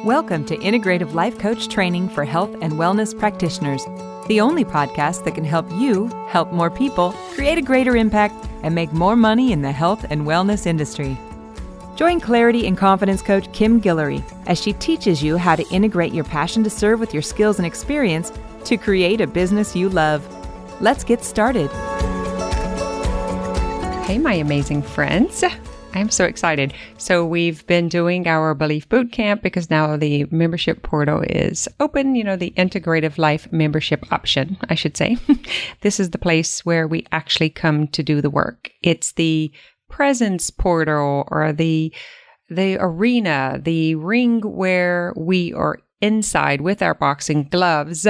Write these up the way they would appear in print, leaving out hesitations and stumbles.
Welcome to Integrative Life Coach Training for Health and Wellness Practitioners, the only podcast that can help you help more people, create a greater impact, and make more money in the health and wellness industry. Join Clarity and Confidence Coach Kim Guillory as she teaches you how to integrate your passion to serve with your skills and experience to create a business you love. Let's get started. Hey, my amazing friends. I'm so excited. So we've been doing our Belief Bootcamp because now the membership portal is open, the Integrative Life membership option, I should say. This is the place where we actually come to do the work. It's the presence portal or the arena, the ring where we are inside with our boxing gloves,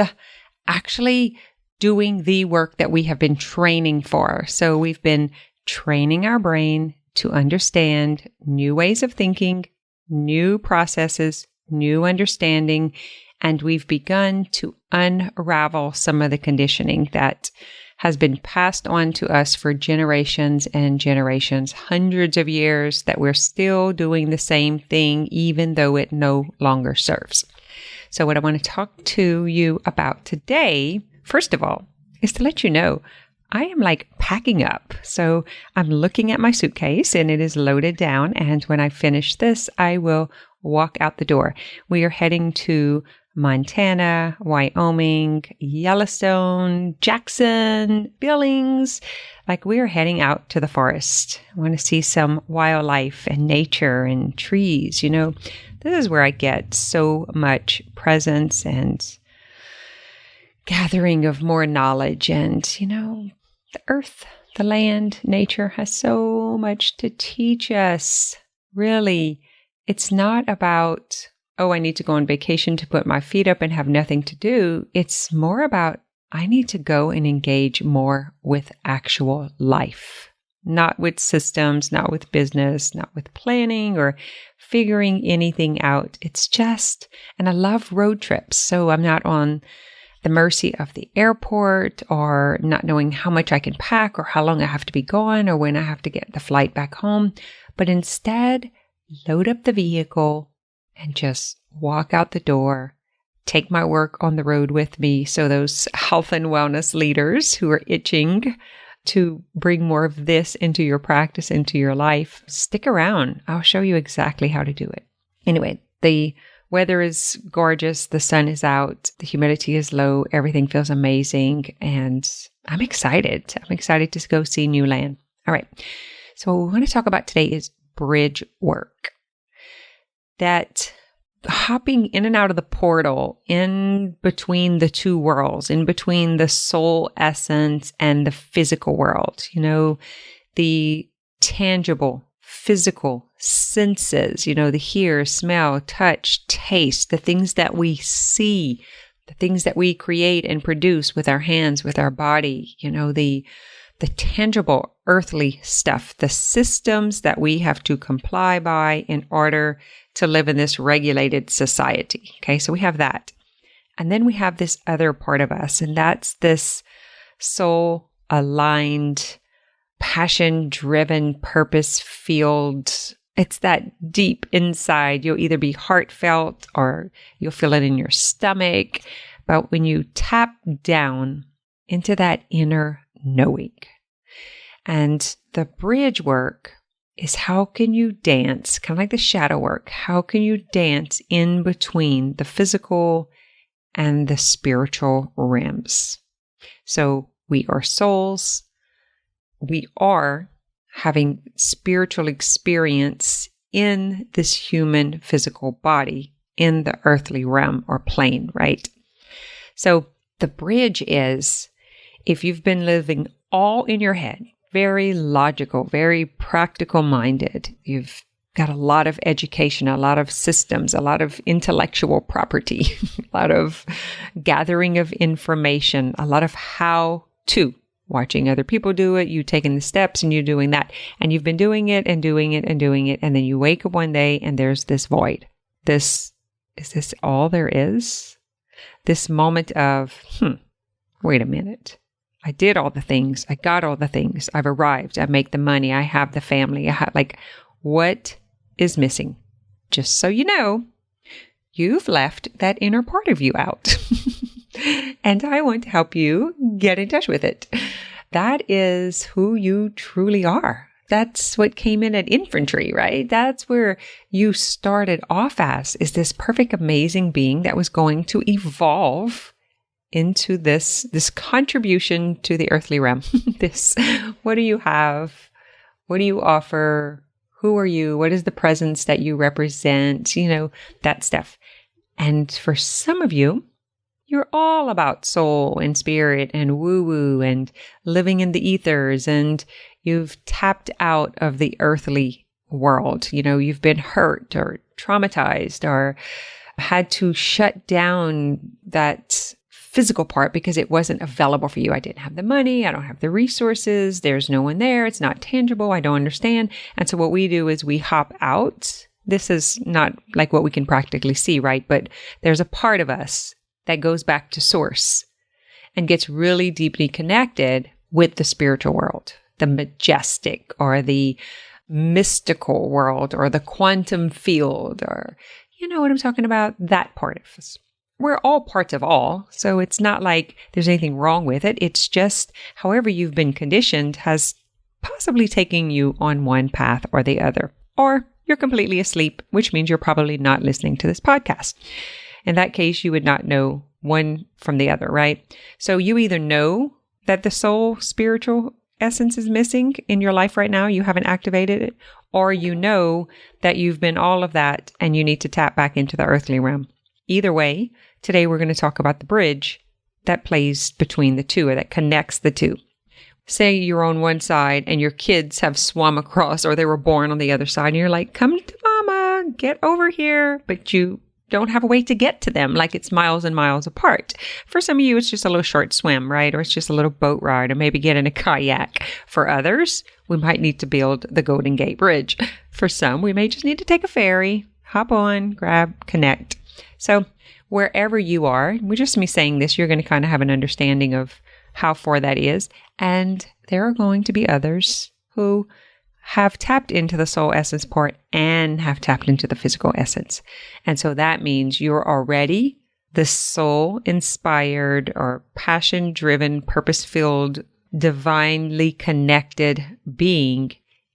actually doing the work that we have been training for. So we've been training our brain to understand new ways of thinking, new processes, new understanding, and we've begun to unravel some of the conditioning that has been passed on to us for generations and generations, hundreds of years, that we're still doing the same thing, even though it no longer serves. So what I want to talk to you about today, first of all, is to let you know I am packing up. So I'm looking at my suitcase and it is loaded down. And when I finish this, I will walk out the door. We are heading to Montana, Wyoming, Yellowstone, Jackson, Billings. We are heading out to the forest. I want to see some wildlife and nature and trees. This is where I get so much presence and gathering of more knowledge. And, the earth, the land, nature has so much to teach us. Really, it's not about, I need to go on vacation to put my feet up and have nothing to do. It's more about, I need to go and engage more with actual life, not with systems, not with business, not with planning or figuring anything out. It's just, and I love road trips. So I'm not on the mercy of the airport or not knowing how much I can pack or how long I have to be gone or when I have to get the flight back home, but instead load up the vehicle and just walk out the door, take my work on the road with me. So those health and wellness leaders who are itching to bring more of this into your practice, into your life, stick around. I'll show you exactly how to do it. Anyway, the weather is gorgeous. The sun is out. The humidity is low. Everything feels amazing. And I'm excited. I'm excited to go see new land. All right. So what we want to talk about today is bridge work. That hopping in and out of the portal, in between the two worlds, in between the soul essence and the physical world, the tangible, physical senses, the hear, smell, touch, taste, the things that we see, the things that we create and produce with our hands, with our body, the tangible earthly stuff, the systems that we have to comply by in order to live in this regulated society. Okay, so we have that. And then we have this other part of us, and that's this soul aligned, passion-driven, purpose-filled. It's that deep inside. You'll either be heartfelt or you'll feel it in your stomach. But when you tap down into that inner knowing, and the bridge work is how can you dance, kind of like the shadow work, how can you dance in between the physical and the spiritual realms? So we are souls. We are having spiritual experience in this human physical body in the earthly realm or plane, right? So the bridge is, if you've been living all in your head, very logical, very practical minded, you've got a lot of education, a lot of systems, a lot of intellectual property, a lot of gathering of information, a lot of how to. Watching other people do it, you taking the steps and you're doing that. And you've been doing it and doing it and doing it. And then you wake up one day and there's this void. Is this all there is? This moment of, wait a minute. I did all the things. I got all the things. I've arrived. I make the money. I have the family. What is missing? Just so you know, you've left that inner part of you out. And I want to help you get in touch with it. That is who you truly are. That's what came in at infantry, right? That's where you started off as, is this perfect, amazing being that was going to evolve into this contribution to the earthly realm. What do you have? What do you offer? Who are you? What is the presence that you represent? That stuff. And for some of you, you're all about soul and spirit and woo-woo and living in the ethers, and you've tapped out of the earthly world. You've been hurt or traumatized or had to shut down that physical part because it wasn't available for you. I didn't have the money. I don't have the resources. There's no one there. It's not tangible. I don't understand. And so what we do is we hop out. This is not like what we can practically see, right? But there's a part of us that goes back to source and gets really deeply connected with the spiritual world, the majestic or the mystical world or the quantum field, or you know what I'm talking about? That part of us. We're all parts of all, so it's not like there's anything wrong with it. It's just however you've been conditioned has possibly taken you on one path or the other. Or you're completely asleep, which means you're probably not listening to this podcast. In that case, you would not know one from the other, right? So you either know that the soul spiritual essence is missing in your life right now, you haven't activated it, or you know that you've been all of that and you need to tap back into the earthly realm. Either way, today we're going to talk about the bridge that plays between the two, or that connects the two. Say you're on one side and your kids have swum across, or they were born on the other side, and you're like, come to mama, get over here. But you don't have a way to get to them, like it's miles and miles apart. For some of you, it's just a little short swim, right? Or it's just a little boat ride, or maybe get in a kayak. For others, we might need to build the Golden Gate Bridge. For some, we may just need to take a ferry, hop on, grab, connect. So wherever you are, with just me saying this, you're going to kind of have an understanding of how far that is. And there are going to be others who have tapped into the soul essence part and have tapped into the physical essence. And so that means you're already the soul inspired or passion driven, purpose filled, divinely connected being,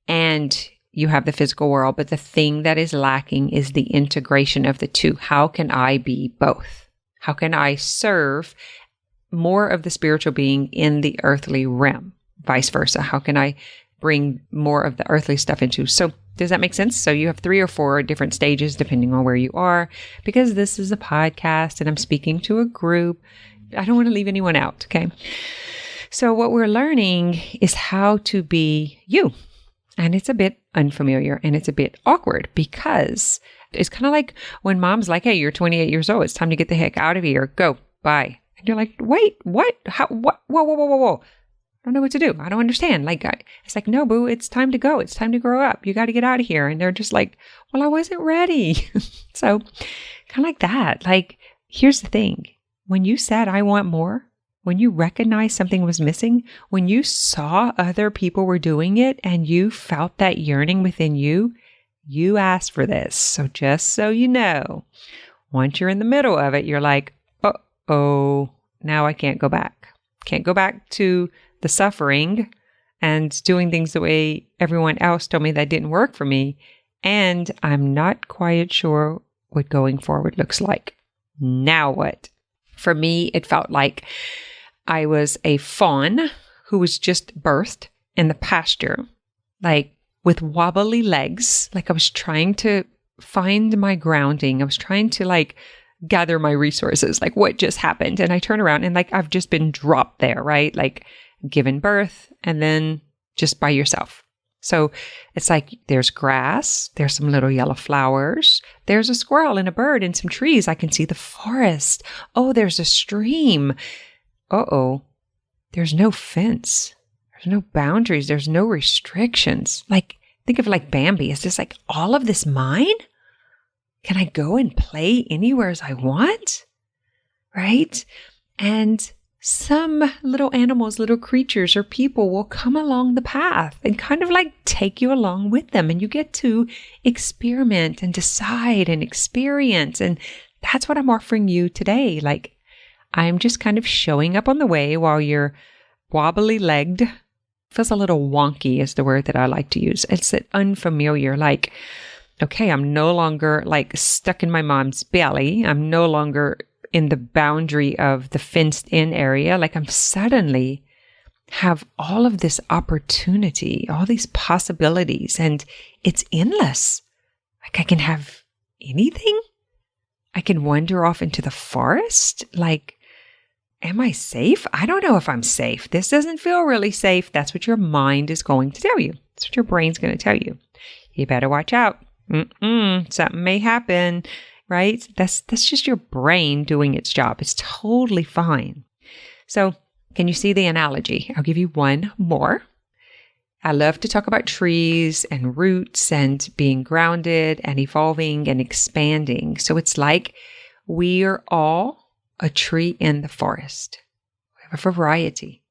and you have the physical world. But the thing that is lacking is the integration of the two. How can I be both? How can I serve more of the spiritual being in the earthly realm? Vice versa. How can I bring more of the earthly stuff into? So does that make sense? So you have 3 or 4 different stages depending on where you are, because this is a podcast and I'm speaking to a group. I don't want to leave anyone out. Okay. So what we're learning is how to be you. And it's a bit unfamiliar and it's a bit awkward, because it's kind of like when mom's like, hey, you're 28 years old. It's time to get the heck out of here. Go. Bye. And you're like, wait, what? How? What? Whoa. I don't know what to do. I don't understand. It's like, no, boo, it's time to go. It's time to grow up. You got to get out of here. And they're just like, well, I wasn't ready. So kind of like that. Like, here's the thing. When you said, I want more, when you recognized something was missing, when you saw other people were doing it and you felt that yearning within you, you asked for this. So just so you know, once you're in the middle of it, you're like, oh, now I can't go back. Can't go back to the suffering and doing things the way everyone else told me that didn't work for me. And I'm not quite sure what going forward looks like. Now what? For me, it felt like I was a fawn who was just birthed in the pasture, like with wobbly legs. Like I was trying to find my grounding. I was trying to gather my resources. Like what just happened? And I turn around and I've just been dropped there, right? Like given birth and then just by yourself. So it's like there's grass, there's some little yellow flowers, there's a squirrel and a bird and some trees. I can see the forest. Oh, there's a stream. Uh-oh, there's no fence. There's no boundaries. There's no restrictions. Think of Bambi. Is this all of this mine? Can I go and play anywhere as I want? Right? And some little animals, little creatures or people will come along the path and kind of take you along with them. And you get to experiment and decide and experience. And that's what I'm offering you today. Like, I'm just kind of showing up on the way while you're wobbly legged. Feels a little wonky is the word that I like to use. It's unfamiliar. Like, okay, I'm no longer like stuck in my mom's belly. I'm no longer in the boundary of the fenced in area. Like, I'm suddenly have all of this opportunity, all these possibilities, and it's endless. Like, I can have anything. I can wander off into the forest. Like, am I safe? I don't know if I'm safe. This doesn't feel really safe. That's what your mind is going to tell you. That's what your brain's going to tell you. You better watch out. Something may happen, right? That's just your brain doing its job. It's totally fine. So, can you see the analogy? I'll give you one more. I love to talk about trees and roots and being grounded and evolving and expanding. So it's like we are all a tree in the forest. We have a variety.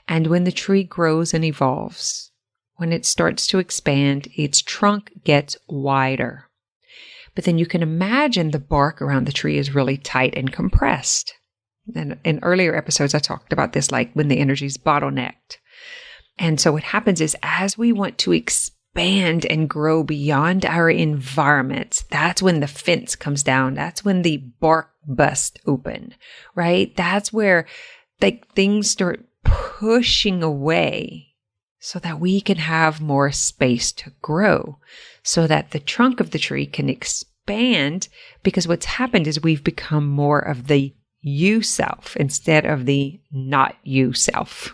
And when the tree grows and evolves, when it starts to expand, its trunk gets wider. But then you can imagine the bark around the tree is really tight and compressed. And in earlier episodes, I talked about this, like when the energy is bottlenecked. And so what happens is as we want to expand and grow beyond our environment, that's when the fence comes down. That's when the bark busts open, right? That's where like things start pushing away so that we can have more space to grow, so that the trunk of the tree can expand, because what's happened is we've become more of the you self instead of the not you self.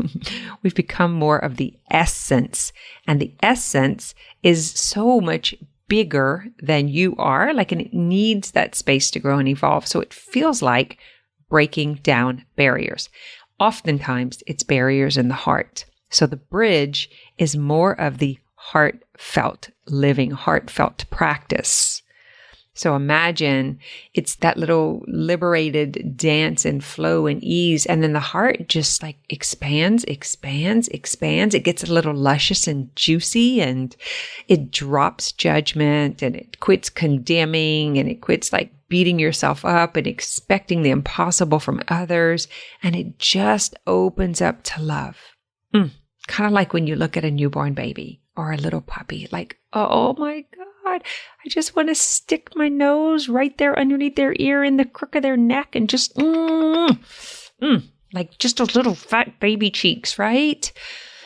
We've become more of the essence, and the essence is so much bigger than you are, like, and it needs that space to grow and evolve. So it feels like breaking down barriers. Oftentimes it's barriers in the heart. So the bridge is more of the heartfelt living, heartfelt practice. So imagine it's that little liberated dance and flow and ease. And then the heart just like expands. It gets a little luscious and juicy, and it drops judgment, and it quits condemning, and it quits like beating yourself up and expecting the impossible from others. And it just opens up to love. Kind of like when you look at a newborn baby or a little puppy, like, oh my God, I just want to stick my nose right there underneath their ear in the crook of their neck and just, like just those little fat baby cheeks, right?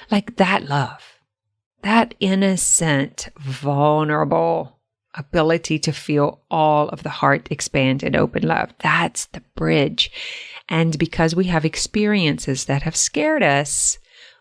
Like that love, that innocent, vulnerable ability to feel all of the heart expand and open love. That's the bridge. And because we have experiences that have scared us,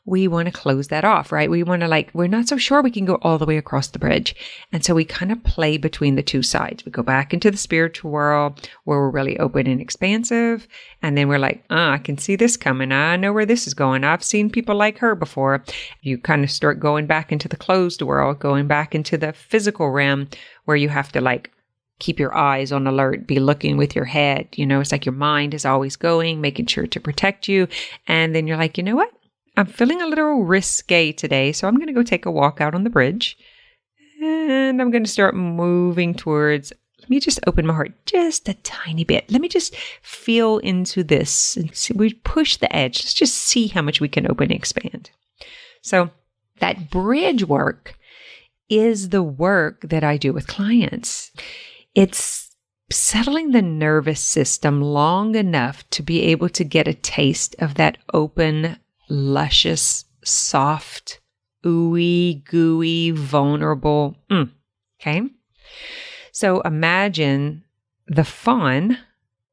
we want to close that off, right? We want to we're not so sure we can go all the way across the bridge. And so we kind of play between the two sides. We go back into the spiritual world where we're really open and expansive. And then we're like, I can see this coming. I know where this is going. I've seen people like her before. You kind of start going back into the closed world, going back into the physical realm where you have to like keep your eyes on alert, be looking with your head. You know, it's like your mind is always going, making sure to protect you. And then you're like, you know what? I'm feeling a little risque today, so I'm going to go take a walk out on the bridge, and I'm going to start moving towards, let me just open my heart just a tiny bit. Let me just feel into this and see, we push the edge. Let's just see how much we can open and expand. So that bridge work is the work that I do with clients. It's settling the nervous system long enough to be able to get a taste of that open, luscious, soft, ooey, gooey, vulnerable. Okay. So imagine the fawn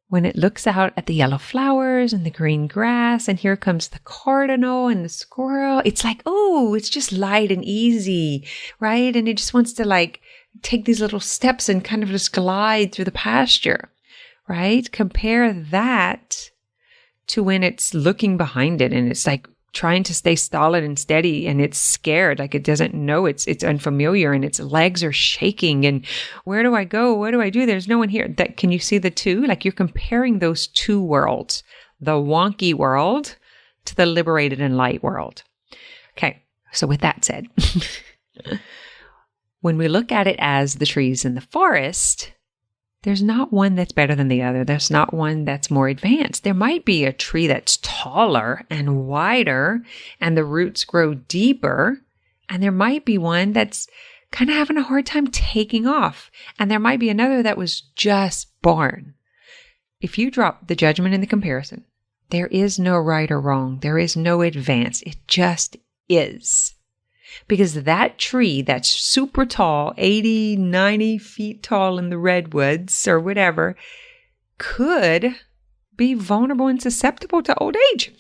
when it looks out at the yellow flowers and the green grass, and here comes the cardinal and the squirrel. It's like, oh, it's just light and easy, right? And it just wants to like take these little steps and kind of just glide through the pasture, right? Compare that to when it's looking behind it and it's like trying to stay solid and steady, and it's scared, like it doesn't know, it's unfamiliar, and its legs are shaking, and where do I go? What do I do? There's no one here. That, can you see the two? Like you're comparing those two worlds, the wonky world to the liberated and light world. Okay. So with that said, when we look at it as the trees in the forest, There's not one that's better than the other. There's not one that's more advanced. There might be a tree that's taller and wider and the roots grow deeper. And there might be one that's kind of having a hard time taking off. And there might be another that was just born. If you drop the judgment and the comparison, there is no right or wrong. There is no advance. It just is. Because that tree that's super tall, 80, 90 feet tall in the redwoods or whatever, could be vulnerable and susceptible to old age,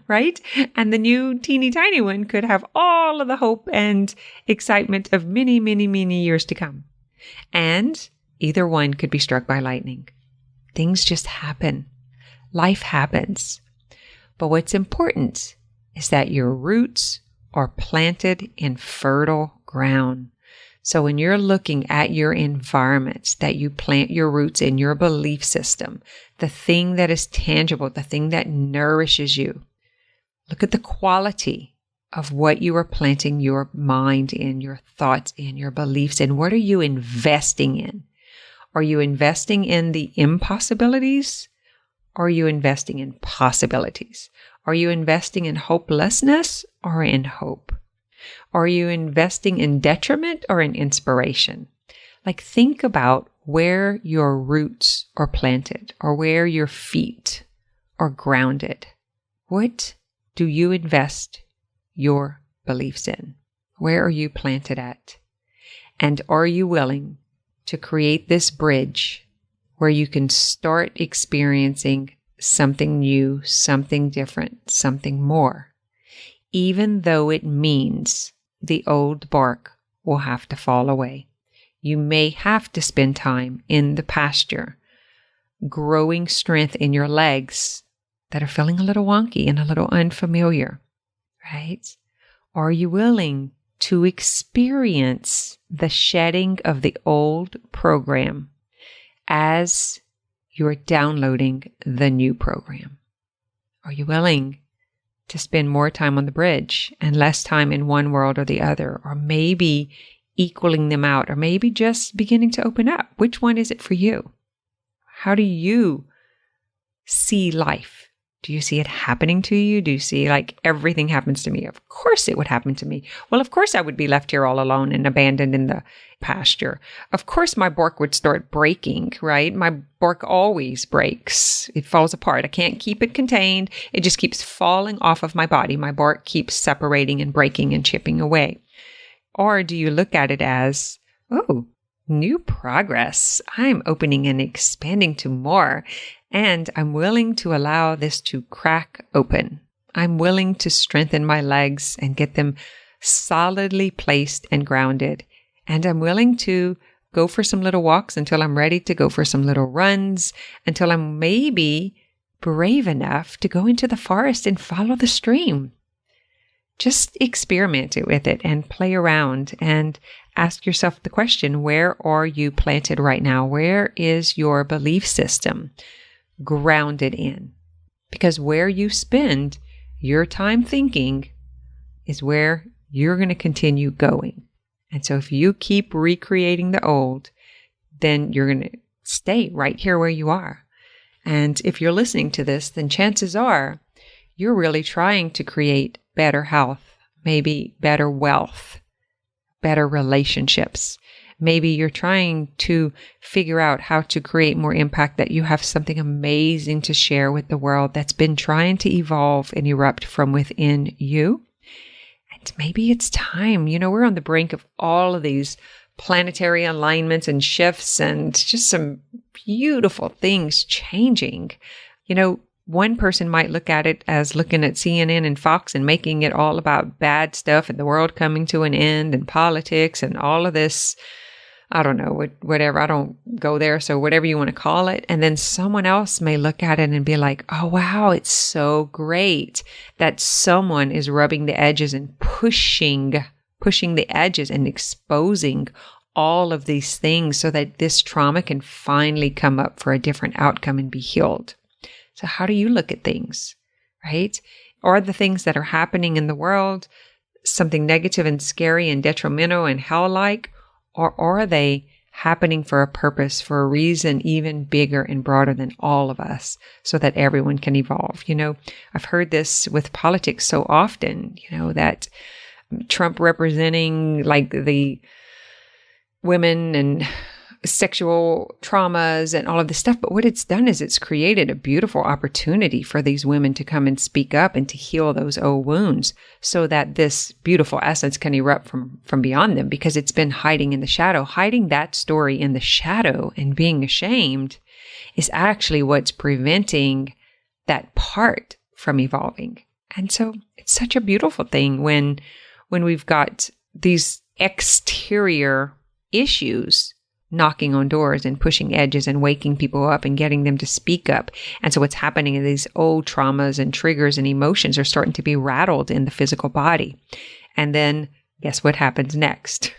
right? And the new teeny tiny one could have all of the hope and excitement of many, many, many years to come. And either one could be struck by lightning. Things just happen. Life happens. But what's important is that your roots are planted in fertile ground. So when you're looking at your environment, that you plant your roots in your belief system, the thing that is tangible, the thing that nourishes you, look at the quality of what you are planting your mind in, your thoughts in, your beliefs in. What are you investing in? Are you investing in the impossibilities? Or are you investing in possibilities? Are you investing in hopelessness or in hope? Are you investing in detriment or in inspiration? Like, think about where your roots are planted or where your feet are grounded. What do you invest your beliefs in? Where are you planted at? And are you willing to create this bridge where you can start experiencing something new, something different, something more, even though it means the old bark will have to fall away? You may have to spend time in the pasture, growing strength in your legs that are feeling a little wonky and a little unfamiliar, right? Are you willing to experience the shedding of the old program as you're downloading the new program? Are you willing to spend more time on the bridge and less time in one world or the other, or maybe equaling them out, or maybe just beginning to open up? Which one is it for you? How do you see life? Do you see it happening to you? Do you see like everything happens to me? Of course it would happen to me. Well, of course I would be left here all alone and abandoned in the pasture. Of course my bark would start breaking, right? My bark always breaks. It falls apart. I can't keep it contained. It just keeps falling off of my body. My bark keeps separating and breaking and chipping away. Or do you look at it as, oh, new progress. I'm opening and expanding to more. And I'm willing to allow this to crack open. I'm willing to strengthen my legs and get them solidly placed and grounded. And I'm willing to go for some little walks until I'm ready to go for some little runs, until I'm maybe brave enough to go into the forest and follow the stream. Just experiment with it and play around and ask yourself the question, where are you planted right now? Where is your belief system grounded in? Because where you spend your time thinking is where you're going to continue going. And so if you keep recreating the old, then you're going to stay right here where you are. And if you're listening to this, then chances are you're really trying to create better health, maybe better wealth, better relationships. Maybe you're trying to figure out how to create more impact, that you have something amazing to share with the world that's been trying to evolve and erupt from within you. And maybe it's time. We're on the brink of all of these planetary alignments and shifts and just some beautiful things changing. One person might look at it as looking at CNN and Fox and making it all about bad stuff and the world coming to an end and politics and all of this, I don't know, whatever. I don't go there. So whatever you want to call it. And then someone else may look at it and be like, oh, wow, it's so great that someone is rubbing the edges and pushing the edges and exposing all of these things so that this trauma can finally come up for a different outcome and be healed. So how do you look at things, right? Are the things that are happening in the world something negative and scary and detrimental and hell-like? Or are they happening for a purpose, for a reason even bigger and broader than all of us, so that everyone can evolve. I've heard this with politics so often, that Trump representing like the women and sexual traumas and all of this stuff. But what it's done is it's created a beautiful opportunity for these women to come and speak up and to heal those old wounds so that this beautiful essence can erupt from beyond them, because it's been hiding in the shadow. Hiding that story in the shadow and being ashamed is actually what's preventing that part from evolving. And so it's such a beautiful thing when we've got these exterior issues knocking on doors and pushing edges and waking people up and getting them to speak up. And so what's happening is these old traumas and triggers and emotions are starting to be rattled in the physical body. And then guess what happens next?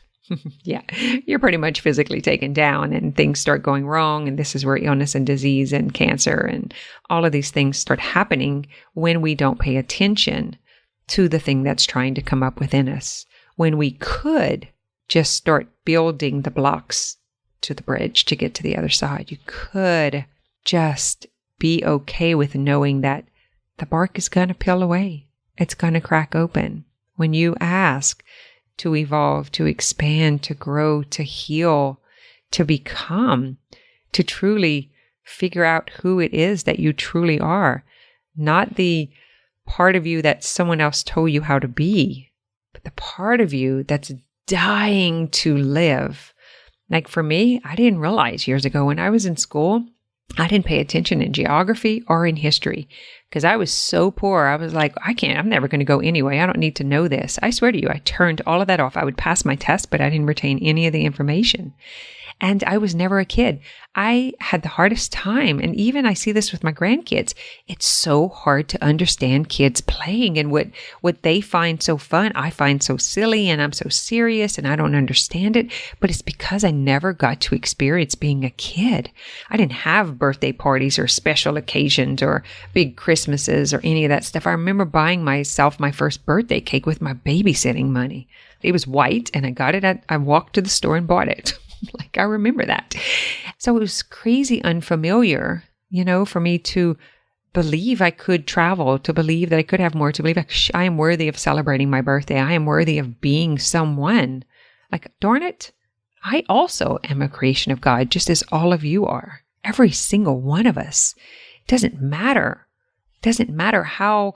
Yeah, you're pretty much physically taken down and things start going wrong. And this is where illness and disease and cancer and all of these things start happening when we don't pay attention to the thing that's trying to come up within us. When we could just start building the blocks to the bridge to get to the other side. You could just be okay with knowing that the bark is going to peel away. It's going to crack open. When you ask to evolve, to expand, to grow, to heal, to become, to truly figure out who it is that you truly are, not the part of you that someone else told you how to be, but the part of you that's dying to live. Like for me, I didn't realize years ago when I was in school, I didn't pay attention in geography or in history because I was so poor. I was like, I'm never going to go anyway. I don't need to know this. I swear to you, I turned all of that off. I would pass my test, but I didn't retain any of the information. And I was never a kid. I had the hardest time. And even I see this with my grandkids. It's so hard to understand kids playing, and what they find so fun, I find so silly, and I'm so serious and I don't understand it. But it's because I never got to experience being a kid. I didn't have birthday parties or special occasions or big Christmases or any of that stuff. I remember buying myself my first birthday cake with my babysitting money. It was white and I walked to the store and bought it. Like I remember that. So it was crazy unfamiliar, for me to believe I could travel, to believe that I could have more, to believe I am worthy of celebrating my birthday. I am worthy of being someone. Like, darn it, I also am a creation of God, just as all of you are. Every single one of us. It doesn't matter. It doesn't matter how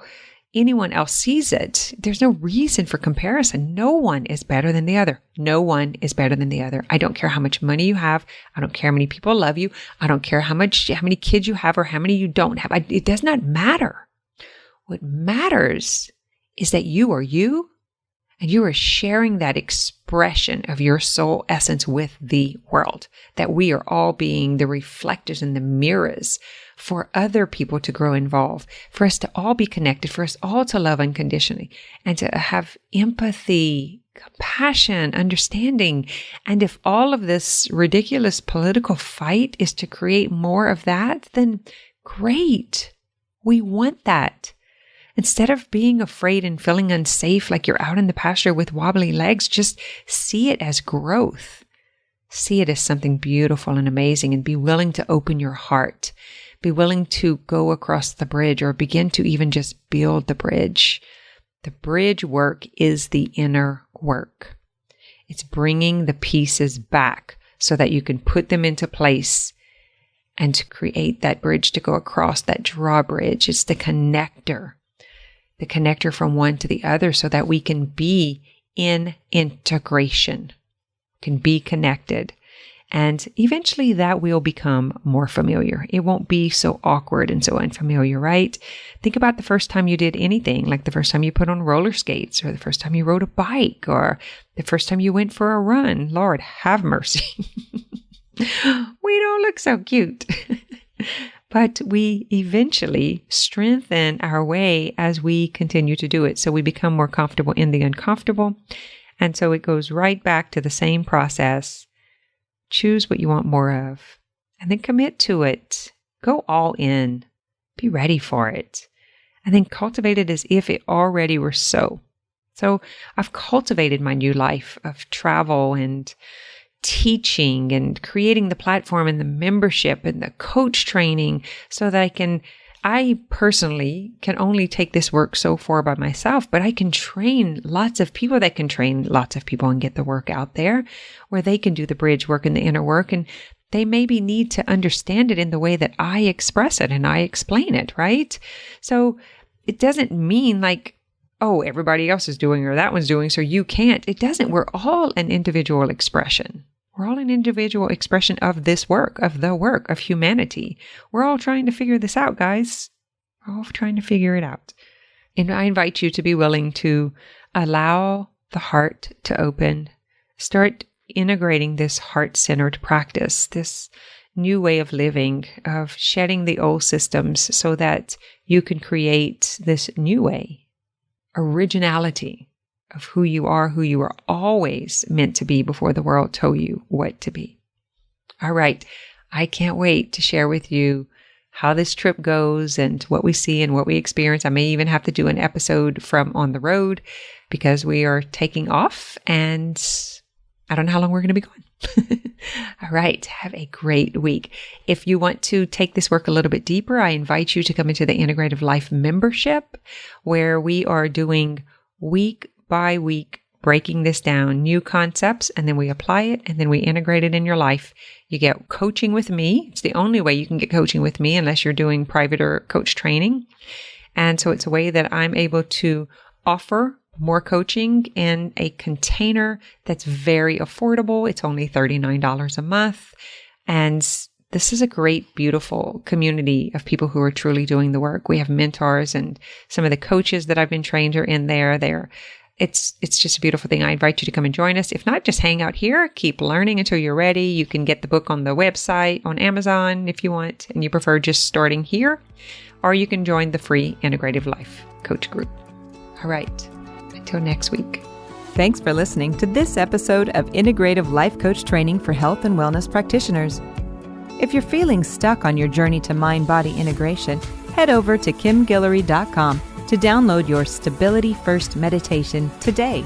anyone else sees it. There's no reason for comparison. No one is better than the other. No one is better than the other. I don't care how much money you have. I don't care how many people love you. I don't care how many kids you have or how many you don't have. It does not matter. What matters is that you are you, and you are sharing that expression of your soul essence with the world, that we are all being the reflectors and the mirrors for other people to grow involved, for us to all be connected, for us all to love unconditionally and to have empathy, compassion, understanding. And if all of this ridiculous political fight is to create more of that, then great. We want that. Instead of being afraid and feeling unsafe like you're out in the pasture with wobbly legs, just see it as growth. See it as something beautiful and amazing, and be willing to open your heart. Be willing to go across the bridge, or begin to even just build the bridge. The bridge work is the inner work. It's bringing the pieces back so that you can put them into place and to create that bridge to go across, that drawbridge. It's the connector from one to the other, so that we can be in integration, can be connected. And eventually that will become more familiar. It won't be so awkward and so unfamiliar, right? Think about the first time you did anything, like the first time you put on roller skates, or the first time you rode a bike, or the first time you went for a run. Lord, have mercy. We don't look so cute. But we eventually strengthen our way as we continue to do it. So we become more comfortable in the uncomfortable. And so it goes right back to the same process. Choose what you want more of, and then commit to it. Go all in. Be ready for it. And then cultivate it as if it already were so. So I've cultivated my new life of travel and teaching and creating the platform and the membership and the coach training so that I personally can only take this work so far by myself, but I can train lots of people that can train lots of people and get the work out there where they can do the bridge work and the inner work. And they maybe need to understand it in the way that I express it and I explain it, right? So it doesn't mean like, oh, everybody else is doing or that one's doing, so you can't. It doesn't. We're all an individual expression. We're all an individual expression of this work, of the work, of humanity. We're all trying to figure this out, guys. We're all trying to figure it out. And I invite you to be willing to allow the heart to open. Start integrating this heart-centered practice, this new way of living, of shedding the old systems so that you can create this new way. Originality of who you were always meant to be before the world told you what to be. All right. I can't wait to share with you how this trip goes and what we see and what we experience. I may even have to do an episode from on the road because we are taking off and I don't know how long we're going to be gone. All right. Have a great week. If you want to take this work a little bit deeper, I invite you to come into the Integrative Life membership where we are doing week by week, breaking this down, new concepts, and then we apply it and then we integrate it in your life. You get coaching with me. It's the only way you can get coaching with me unless you're doing private or coach training. And so it's a way that I'm able to offer more coaching in a container that's very affordable. It's only $39 a month. And this is a great, beautiful community of people who are truly doing the work. We have mentors and some of the coaches that I've been trained are in there. It's just a beautiful thing. I invite you to come and join us. If not, just hang out here, keep learning until you're ready. You can get the book on the website, on Amazon if you want, and you prefer just starting here, or you can join the free Integrative Life Coach group. All right. Until next week. Thanks for listening to this episode of Integrative Life Coach Training for Health and Wellness Practitioners. If you're feeling stuck on your journey to mind-body integration, head over to kimguillory.com to download your Stability First meditation today.